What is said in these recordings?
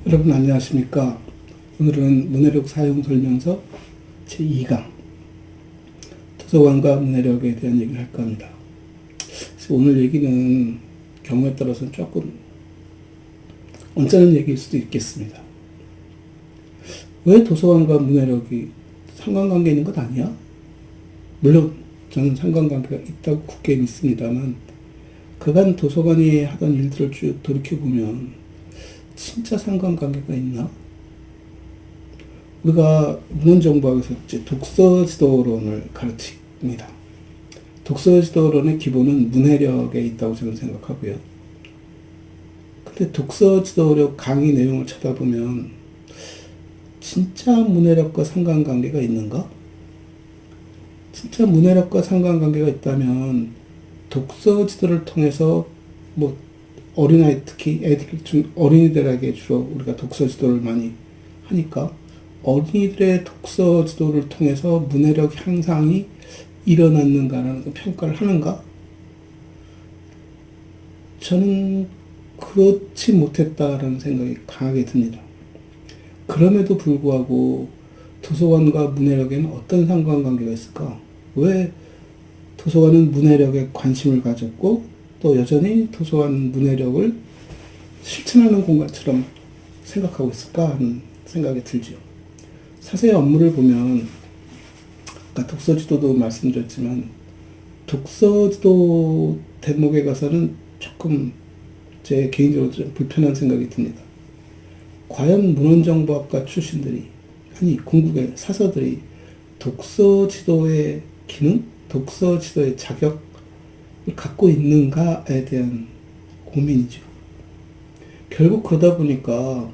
여러분 안녕하십니까? 오늘은 문해력 사용 설명서 제2강 도서관과 문해력에 대한 얘기를 할까 합니다. 그래서 오늘 얘기는 경우에 따라서는 조금 언짢은 얘기일 수도 있겠습니다. 왜 도서관과 문해력이 상관관계 있는 것 아니야? 물론 저는 상관관계가 있다고 굳게 믿습니다만 그간 도서관이 하던 일들을 쭉 돌이켜보면 진짜 상관관계가 있나? 우리가 문헌정보학에서 이제 독서지도론을 가르칩니다. 독서지도론의 기본은 문해력에 있다고 저는 생각하고요. 근데 독서지도력 강의 내용을 쳐다보면 진짜 문해력과 상관관계가 있는가? 진짜 문해력과 상관관계가 있다면 독서지도를 통해서 어린아이, 특히 어린이들에게 주로 우리가 독서 지도를 많이 하니까 어린이들의 독서 지도를 통해서 문해력 향상이 일어났는가라는 평가를 하는가? 저는 그렇지 못했다라는 생각이 강하게 듭니다. 그럼에도 불구하고 도서관과 문해력에는 어떤 상관관계가 있을까? 왜 도서관은 문해력에 관심을 가졌고 또 여전히 도서관 문해력을 실천하는 공간처럼 생각하고 있을까 하는 생각이 들죠. 사서의 업무를 보면 아까 독서지도도 말씀드렸지만 독서지도 대목에 가서는 조금 제 개인적으로 좀 불편한 생각이 듭니다. 과연 문헌정보학과 출신들이 아니 궁극의 사서들이 독서지도의 기능, 독서지도의 자격 갖고 있는가에 대한 고민이죠. 결국 그러다 보니까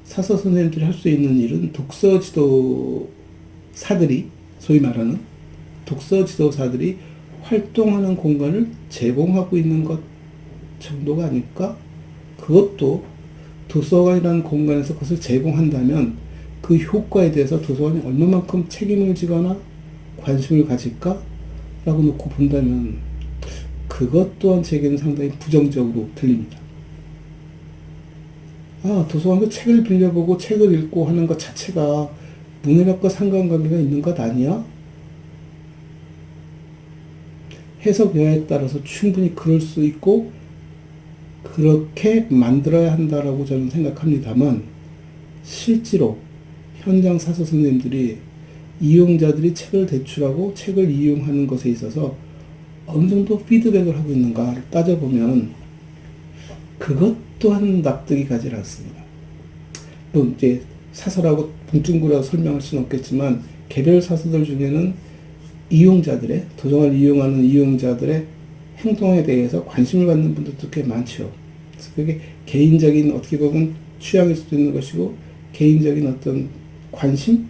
사서 선생님들이 할 수 있는 일은 독서 지도사들이 소위 말하는 독서 지도사들이 활동하는 공간을 제공하고 있는 것 정도가 아닐까? 그것도 도서관이라는 공간에서 그것을 제공한다면 그 효과에 대해서 도서관이 얼마만큼 책임을 지거나 관심을 가질까? 라고 놓고 본다면 그것 또한 제게는 상당히 부정적으로 들립니다. 도서관에서 책을 빌려보고 책을 읽고 하는 것 자체가 문해력과 상관관계가 있는 것 아니야? 해석 여하에 따라서 충분히 그럴 수 있고 그렇게 만들어야 한다라고 저는 생각합니다만 실제로 현장 사서 선생님들이 이용자들이 책을 대출하고 책을 이용하는 것에 있어서 어느 정도 피드백을 하고 있는가를 따져보면 그것 또한 납득이 가지 않습니다. 또 이제 사서라고 뭉뚱그려 설명할 수는 없겠지만 개별 사서들 중에는 이용자들의 도서관을 이용하는 이용자들의 행동에 대해서 관심을 갖는 분들도 꽤 많죠. 그래서 그게 개인적인 어떻게 보면 취향일 수도 있는 것이고 개인적인 어떤 관심을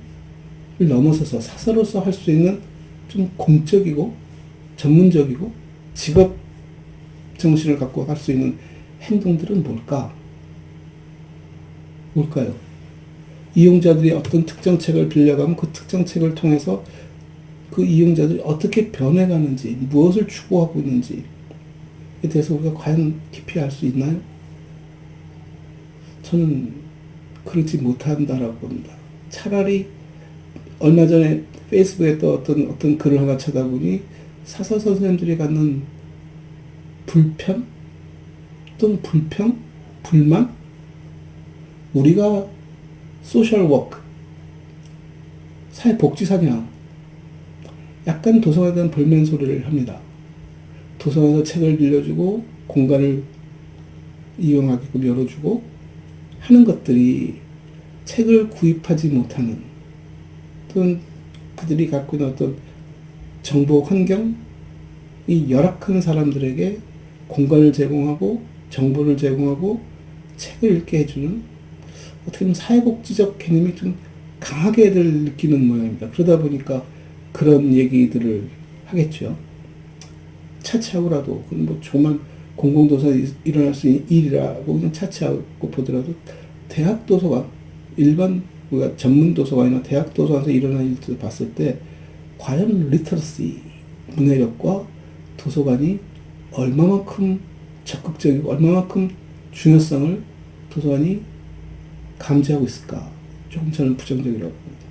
넘어서서 사서로서 할 수 있는 좀 공적이고 전문적이고 직업 정신을 갖고 할 수 있는 행동들은 뭘까요? 이용자들이 어떤 특정 책을 빌려가면 그 특정 책을 통해서 그 이용자들이 어떻게 변해가는지, 무엇을 추구하고 있는지에 대해서 우리가 과연 깊이 알 수 있나요? 저는 그러지 못한다라고 봅니다. 차라리 얼마 전에 페이스북에 또 어떤 글을 하나 쳐다보니 사서 선생님들이 갖는 불편 또는 불평, 불만, 우리가 소셜워크, 사회복지사냐, 약간 도서관에 대한 볼멘 소리를 합니다. 도서관에서 책을 빌려주고 공간을 이용하게끔 열어주고 하는 것들이 책을 구입하지 못하는 또는 그들이 갖고 있는 어떤 정보 환경이 열악한 사람들에게 공간을 제공하고 정보를 제공하고 책을 읽게 해주는 어떻게 보면 사회복지적 개념이 좀 강하게 느끼는 모양입니다. 그러다 보니까 그런 얘기들을 하겠죠. 차치하고라도 조만 공공도서에 일어날 수 있는 일이라고 그냥 차치하고 보더라도 대학 도서관, 일반 우리가 전문 도서관이나 대학 도서관에서 일어나는 일들을 봤을 때 과연 리터러시, 문해력과 도서관이 얼마만큼 적극적이고 얼마만큼 중요성을 도서관이 감지하고 있을까? 조금 저는 부정적이라고 봅니다.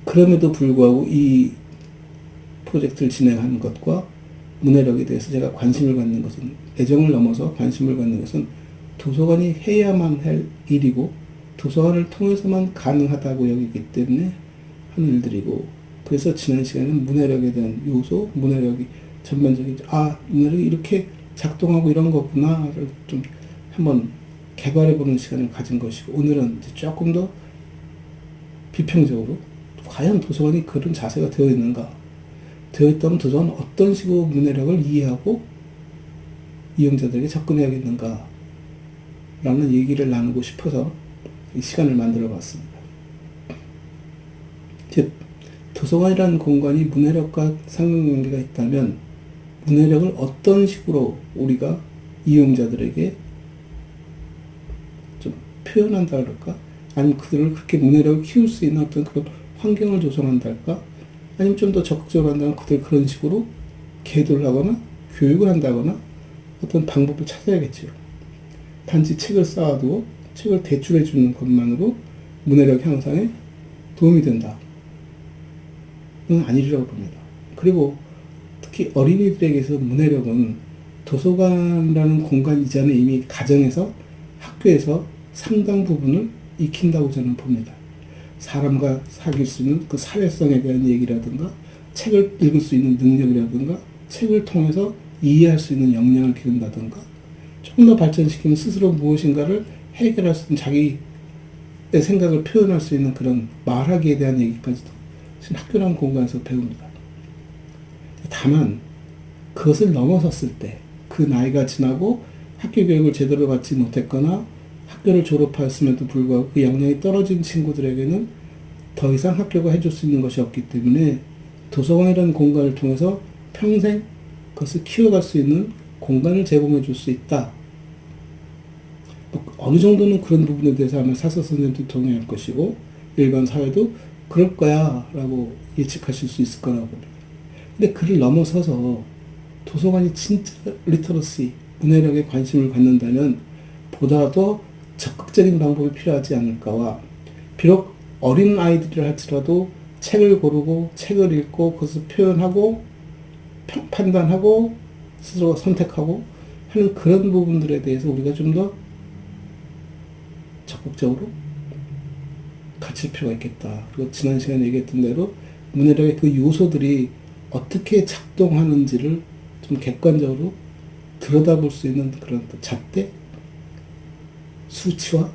그럼에도 불구하고 이 프로젝트를 진행하는 것과 문해력에 대해서 제가 관심을 갖는 것은, 애정을 넘어서 관심을 갖는 것은 도서관이 해야만 할 일이고 도서관을 통해서만 가능하다고 여기기 때문에 하는 일들이고, 그래서 지난 시간에는 문해력에 대한 요소, 문해력이 전반적인, 문해력이 이렇게 작동하고 이런 거구나를 좀 한번 개발해보는 시간을 가진 것이고, 오늘은 이제 조금 더 비평적으로 과연 도서관이 그런 자세가 되어 있는가, 되어 있다면 도서관은 어떤 식으로 문해력을 이해하고 이용자들에게 접근해야겠는가 라는 얘기를 나누고 싶어서 이 시간을 만들어 봤습니다. 즉, 도서관이라는 공간이 문해력과 상관관계가 있다면 문해력을 어떤 식으로 우리가 이용자들에게 좀 표현한다 그럴까? 아니면 그들을 그렇게 문해력을 키울 수 있는 어떤 그런 환경을 조성한다 할까? 아니면 좀 더 적극적으로 한다면 그들 그런 식으로 계도를 하거나 교육을 한다거나 어떤 방법을 찾아야겠죠. 단지 책을 쌓아두고 책을 대출해 주는 것만으로 문해력 향상에 도움이 된다. 그건 아니라고 봅니다. 그리고 특히 어린이들에게서 문해력은 도서관이라는 공간 이전에 이미 가정에서, 학교에서 상당 부분을 익힌다고 저는 봅니다. 사람과 사귈 수 있는 그 사회성에 대한 얘기라든가, 책을 읽을 수 있는 능력이라든가, 책을 통해서 이해할 수 있는 역량을 기른다든가, 조금 더 발전시키면 스스로 무엇인가를 해결할 수 있는, 자기의 생각을 표현할 수 있는 그런 말하기에 대한 얘기까지도 학교라는 공간에서 배웁니다. 다만 그것을 넘어섰을 때, 그 나이가 지나고 학교 교육을 제대로 받지 못했거나 학교를 졸업하였음에도 불구하고 그 역량이 떨어진 친구들에게는 더 이상 학교가 해줄 수 있는 것이 없기 때문에 도서관이라는 공간을 통해서 평생 그것을 키워갈 수 있는 공간을 제공해 줄 수 있다. 어느 정도는 그런 부분에 대해서 아마 사서 선생님도 동의할 것이고 일반 사회도 그럴 거야 라고 예측하실 수 있을 거라고 봅니다. 근데 그를 넘어서서 도서관이 진짜 리터러시, 문해력에 관심을 갖는다면 보다 더 적극적인 방법이 필요하지 않을까와, 비록 어린 아이들이라 할지라도 책을 고르고 책을 읽고 그것을 표현하고 판단하고 스스로 선택하고 하는 그런 부분들에 대해서 우리가 좀 더 적극적으로 가칠 필요가 있겠다. 그리고 지난 시간에 얘기했던 대로 문해력의 그 요소들이 어떻게 작동하는지를 좀 객관적으로 들여다볼 수 있는 그런 잣대, 수치와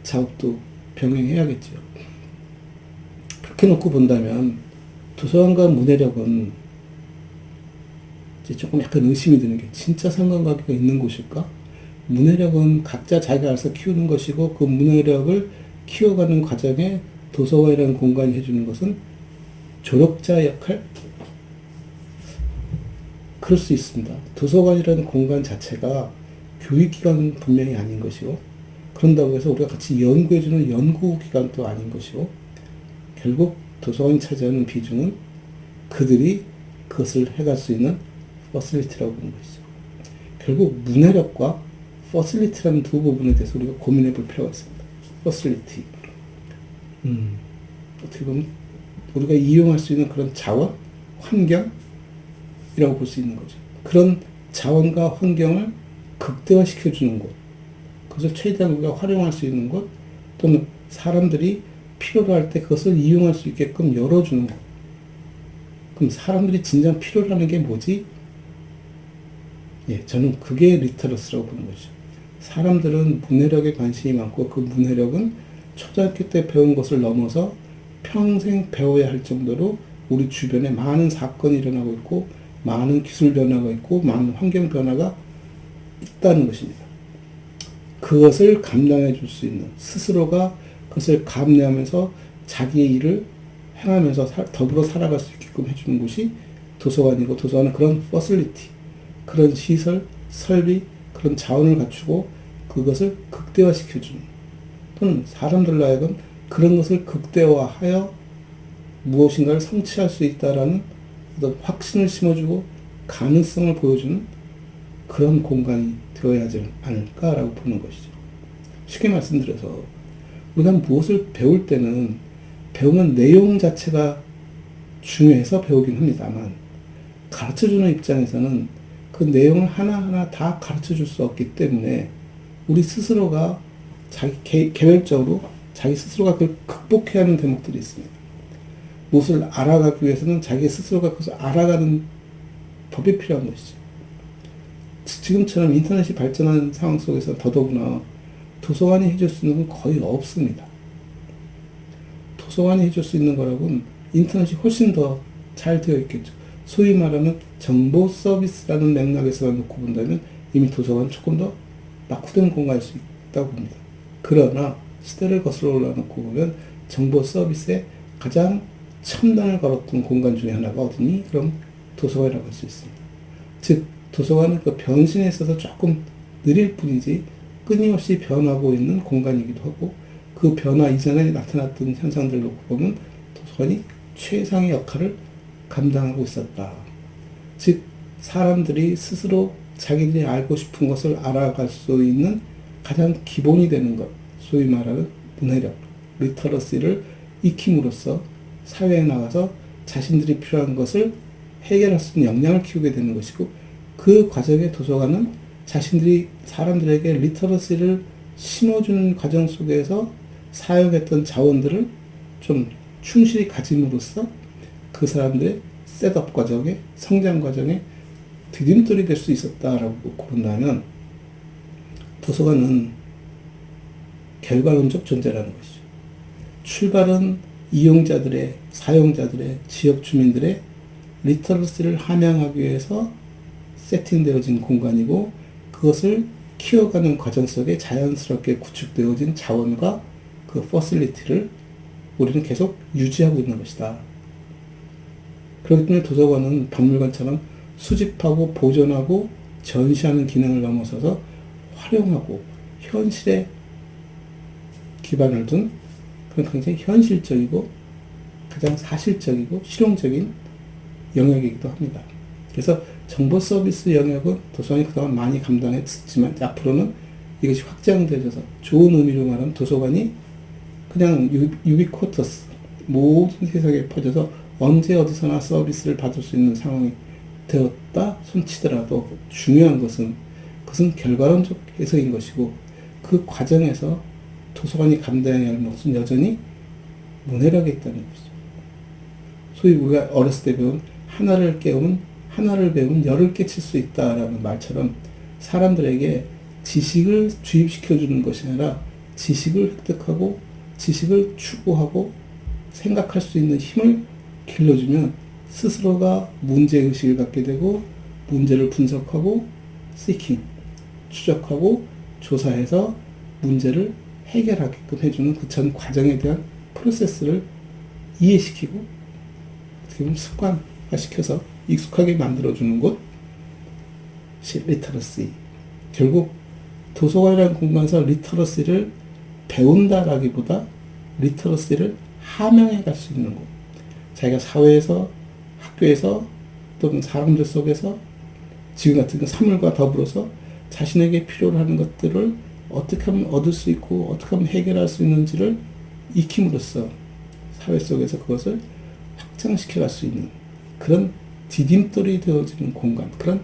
작업도 병행해야겠죠. 그렇게 놓고 본다면 도서관과 문해력은 이제 조금 약간 의심이 드는 게, 진짜 상관관계가 있는 곳일까? 문해력은 각자 자기가 알아서 키우는 것이고, 그 문해력을 키워가는 과정에 도서관이라는 공간이 해주는 것은 조력자 역할? 그럴 수 있습니다. 도서관이라는 공간 자체가 교육기관은 분명히 아닌 것이고, 그런다고 해서 우리가 같이 연구해주는 연구기관도 아닌 것이고, 결국 도서관이 차지하는 비중은 그들이 그것을 해갈 수 있는 퍼실리티라고 보는 것이죠. 결국 문해력과 퍼실리티라는 두 부분에 대해서 우리가 고민해 볼 필요가 있습니다. 퍼실리티. 어떻게 보면 우리가 이용할 수 있는 그런 자원, 환경이라고 볼 수 있는 거죠. 그런 자원과 환경을 극대화시켜주는 곳, 그것을 최대한 우리가 활용할 수 있는 곳, 또는 사람들이 필요로 할 때 그것을 이용할 수 있게끔 열어주는 곳. 그럼 사람들이 진정 필요로 하는 게 뭐지? 저는 그게 리터러스라고 보는 거죠. 사람들은 문해력에 관심이 많고, 그 문해력은 초등학교 때 배운 것을 넘어서 평생 배워야 할 정도로 우리 주변에 많은 사건이 일어나고 있고, 많은 기술 변화가 있고, 많은 환경 변화가 있다는 것입니다. 그것을 감당해 줄 수 있는, 스스로가 그것을 감내하면서 자기의 일을 행하면서 더불어 살아갈 수 있게끔 해주는 곳이 도서관이고, 도서관은 그런 퍼실리티, 그런 시설, 설비, 그런 자원을 갖추고 그것을 극대화시켜주는, 또는 사람들로 하여금 그런 것을 극대화하여 무엇인가를 성취할 수 있다라는 어떤 확신을 심어주고 가능성을 보여주는 그런 공간이 되어야 하지 않을까라고 보는 것이죠. 쉽게 말씀드려서 우리가 무엇을 배울 때는 배우는 내용 자체가 중요해서 배우긴 합니다만 가르쳐주는 입장에서는 그 내용을 하나하나 다 가르쳐줄 수 없기 때문에 우리 스스로가 자기 개별적으로 자기 스스로가 그걸 극복해야 하는 대목들이 있습니다. 무엇을 알아가기 위해서는 자기 스스로가 그것을 알아가는 법이 필요한 것이죠. 지금처럼 인터넷이 발전한 상황 속에서 더더구나 도서관이 해줄 수 있는 건 거의 없습니다. 도서관이 해줄 수 있는 거라고는 인터넷이 훨씬 더 잘 되어 있겠죠. 소위 말하는 정보 서비스라는 맥락에서만 놓고 본다면 이미 도서관은 조금 더 낙후된 공간일 수 있다고 봅니다. 그러나 시대를 거슬러 올라놓고 보면 정보 서비스의 가장 첨단을 걸었던 공간 중에 하나가 어디니? 그럼 도서관이라고 할 수 있습니다. 즉 도서관은 그 변신에 있어서 조금 느릴 뿐이지 끊임없이 변하고 있는 공간이기도 하고 그 변화 이전에 나타났던 현상들을 놓고 보면 도서관이 최상의 역할을 감당하고 있었다. 즉 사람들이 스스로 자기들이 알고 싶은 것을 알아갈 수 있는 가장 기본이 되는 것, 소위 말하는 문해력, 리터러시를 익힘으로써 사회에 나가서 자신들이 필요한 것을 해결할 수 있는 역량을 키우게 되는 것이고 그 과정에 도서관은 자신들이 사람들에게 리터러시를 심어주는 과정 속에서 사용했던 자원들을 좀 충실히 가짐으로써 그 사람들의 셋업 과정에 성장 과정에 디딤돌이 될 수 있었다라고 본다면 도서관은 결과론적 존재라는 것이죠. 출발은 이용자들의 사용자들의 지역 주민들의 리터러시를 함양하기 위해서 세팅되어진 공간이고 그것을 키워가는 과정 속에 자연스럽게 구축되어진 자원과 그 퍼실리티를 우리는 계속 유지하고 있는 것이다. 그렇기 때문에 도서관은 박물관처럼 수집하고 보존하고 전시하는 기능을 넘어서서 활용하고 현실에 기반을 둔 그런 굉장히 현실적이고 가장 사실적이고 실용적인 영역이기도 합니다. 그래서 정보 서비스 영역은 도서관이 그동안 많이 감당했지만 앞으로는 이것이 확장되어서 좋은 의미로 말하면 도서관이 그냥 유비쿼터스 모든 세상에 퍼져서 언제 어디서나 서비스를 받을 수 있는 상황이 되었다 손치더라도 중요한 것은 그것은 결과론적 해석인 것이고 그 과정에서 도서관이 감당해야 할 몫은 여전히 문해력에 있다는 것이죠. 소위 우리가 어렸을 때 배운 하나를 배우면 열을 깨칠 수 있다라는 말처럼 사람들에게 지식을 주입시켜주는 것이 아니라 지식을 획득하고 지식을 추구하고 생각할 수 있는 힘을 길러주면 스스로가 문제의식을 갖게 되고 문제를 분석하고 seeking, 추적하고 조사해서 문제를 해결하게끔 해주는 그 전 과정에 대한 프로세스를 이해시키고 어떻게 보면 습관화시켜서 익숙하게 만들어주는 곳 리터러시. 결국 도서관이라는 공간에서 리터러시를 배운다라기보다 리터러시를 함양해 갈 수 있는 곳. 자기가 사회에서 학교에서 또는 사람들 속에서 지금 같은 그 사물과 더불어서 자신에게 필요로 하는 것들을 어떻게 하면 얻을 수 있고 어떻게 하면 해결할 수 있는지를 익힘으로써 사회 속에서 그것을 확장시켜 갈 수 있는 그런 디딤돌이 되어지는 공간, 그런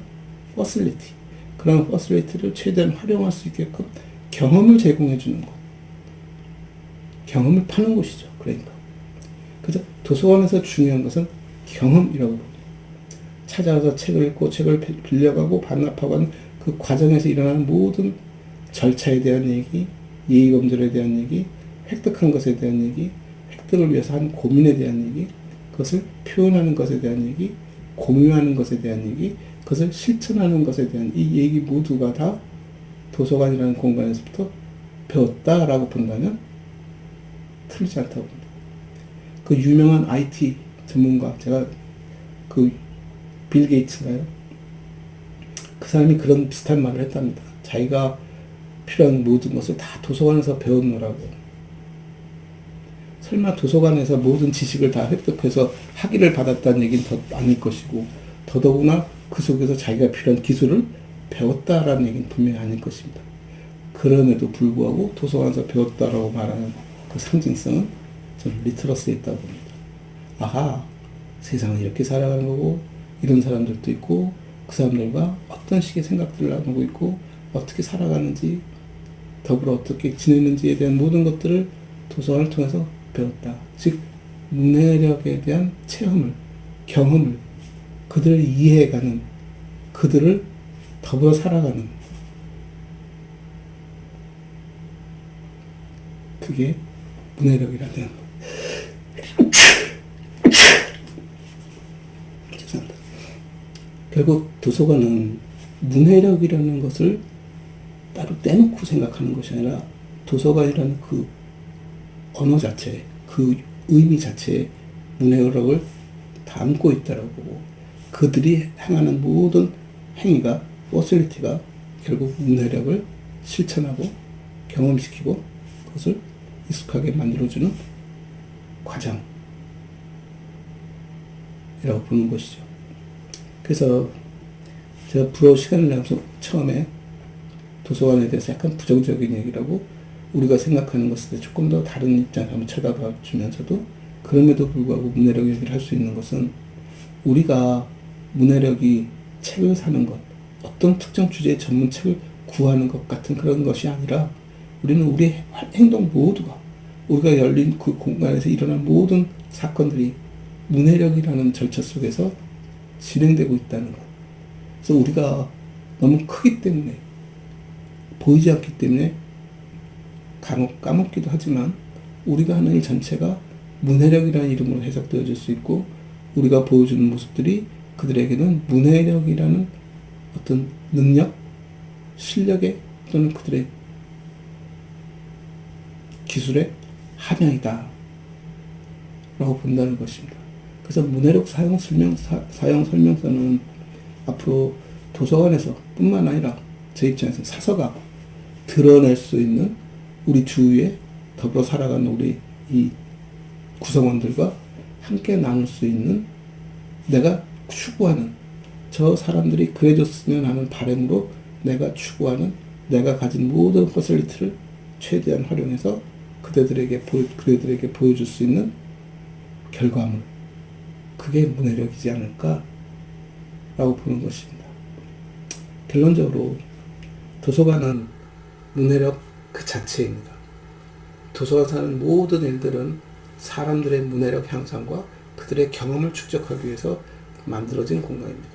퍼실리티, 그런 퍼실리티를 최대한 활용할 수 있게끔 경험을 제공해 주는 곳, 경험을 파는 곳이죠. 그러니까 그래서 도서관에서 중요한 것은 경험이라고 봅니다. 찾아가서 책을 읽고 책을 빌려가고 반납하고 하는 그 과정에서 일어나는 모든 절차에 대한 얘기, 예의범절에 대한 얘기, 획득한 것에 대한 얘기, 획득을 위해서 한 고민에 대한 얘기, 그것을 표현하는 것에 대한 얘기, 공유하는 것에 대한 얘기, 그것을 실천하는 것에 대한 이 얘기 모두가 다 도서관이라는 공간에서부터 배웠다라고 본다면 틀리지 않다고 봅니다. 그 유명한 IT 전문가, 제가 빌 게이츠인가요? 그 사람이 그런 비슷한 말을 했답니다. 자기가 필요한 모든 것을 다 도서관에서 배웠노라고. 설마 도서관에서 모든 지식을 다 획득해서 학위를 받았다는 얘기는 아닐 것이고 더더구나 그 속에서 자기가 필요한 기술을 배웠다라는 얘기는 분명히 아닐 것입니다. 그럼에도 불구하고 도서관에서 배웠다라고 말하는 그 상징성은 저는 리터러스에 있다고 봅니다. 아하, 세상은 이렇게 살아가는 거고, 이런 사람들도 있고, 그 사람들과 어떤 식의 생각들을 나누고 있고, 어떻게 살아가는지, 더불어 어떻게 지내는지에 대한 모든 것들을 도서관을 통해서 배웠다. 즉, 문해력에 대한 체험을, 경험을, 그들을 이해해가는, 그들을 더불어 살아가는, 그게 문해력이라는, 죄송합니다. 결국 도서관은 문해력이라는 것을 따로 떼놓고 생각하는 것이 아니라 도서관이라는 그 언어 자체, 그 의미 자체에 문해력을 담고 있다라고 보고, 그들이 행하는 모든 행위가, 퍼실리티가 결국 문해력을 실천하고 경험시키고 그것을 익숙하게 만들어주는 과정이라고 보는 것이죠. 그래서 제가 불어 시간을 내면서 처음에 도서관에 대해서 약간 부정적인 얘기라고, 우리가 생각하는 것에 조금 더 다른 입장에서 한번 쳐다봐 주면서도, 그럼에도 불구하고 문해력 얘기를 할 수 있는 것은, 우리가 문해력이 책을 사는 것, 어떤 특정 주제의 전문 책을 구하는 것 같은 그런 것이 아니라, 우리는 우리의 행동 모두가, 우리가 열린 그 공간에서 일어난 모든 사건들이 문해력이라는 절차 속에서 진행되고 있다는 것. 그래서 우리가 너무 크기 때문에, 보이지 않기 때문에 간혹 까먹기도 하지만, 우리가 하는 일 전체가 문해력이라는 이름으로 해석되어질 수 있고, 우리가 보여주는 모습들이 그들에게는 문해력이라는 어떤 능력, 실력의 또는 그들의 기술의 함양이다 라고 본다는 것입니다. 그래서 문해력 사용 설명서는 앞으로 도서관에서 뿐만 아니라 제 입장에서 사서가 드러낼 수 있는, 우리 주위에 더불어 살아가는 우리 이 구성원들과 함께 나눌 수 있는, 내가 추구하는, 저 사람들이 그래줬으면 하는 바람으로 내가 추구하는, 내가 가진 모든 퍼실리티를 최대한 활용해서 그들에게 보여줄 수 있는 결과물, 그게 문해력이지 않을까 라고 보는 것입니다. 결론적으로 도서관은 문해력 그 자체입니다. 도서관에서 하는 모든 일들은 사람들의 문해력 향상과 그들의 경험을 축적하기 위해서 만들어진 공간입니다.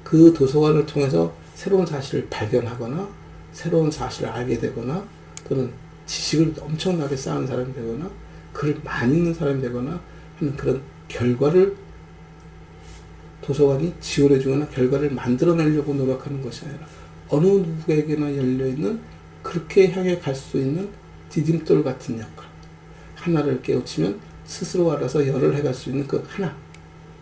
그 도서관을 통해서 새로운 사실을 발견하거나, 새로운 사실을 알게 되거나, 또는 지식을 엄청나게 쌓은 사람이 되거나, 글을 많이 읽는 사람이 되거나 하는 그런 결과를 도서관이 지원해주거나 결과를 만들어내려고 노력하는 것이 아니라, 어느 누구에게나 열려있는, 그렇게 향해 갈 수 있는 디딤돌 같은 역할, 하나를 깨우치면 스스로 알아서 열을 해갈 수 있는 그 하나,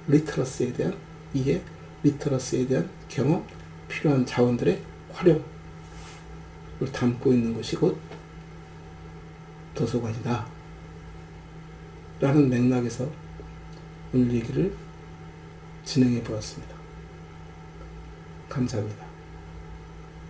리터러스에 대한 이해, 리터러스에 대한 경험, 필요한 자원들의 활용을 담고 있는 것이 곧 도서관이다 라는 맥락에서 오늘 얘기를 진행해 보았습니다. 감사합니다.